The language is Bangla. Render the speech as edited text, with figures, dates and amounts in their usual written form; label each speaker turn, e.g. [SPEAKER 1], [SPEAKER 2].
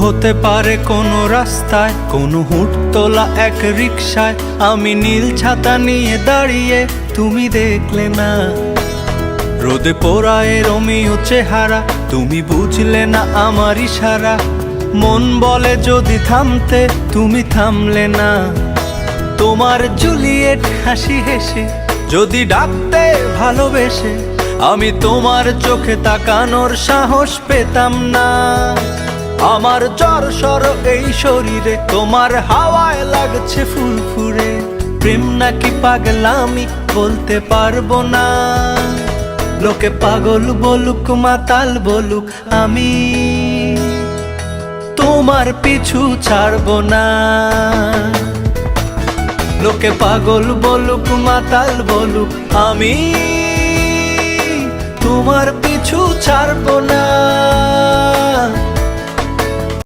[SPEAKER 1] হতে পারে কোনো রাস্তায়, কোনো হুটতোলা এক রিকশায় আমি নীল ছাতা নিয়ে দাঁড়িয়ে, তুমি দেখলে না। রোদে পোড়ায় রোমিও চেহারা, তুমি বুঝলে না আমার ইশারা। মন বলে যদি থামতে, তুমি থামলে না। তোমার জুলিয়েট হাসি হেসে যদি ডাকতে ভালোবেসে, আমি তোমার চোখে তাকানোর সাহস পেতাম না। আমার জ্বর সর এই শরীরে, তোমার হাওয়ায় লাগছে ফুরফুরে। প্রেম নাকি পাগলামি বলতে পারবো না। লোকে পাগল বলুক মাতাল বলুক, আমি তোমার পিছু ছাড়বো না। লোকে পাগল বলুক মাতাল বলুক, আমি তোমার পিছু ছাড়বো না।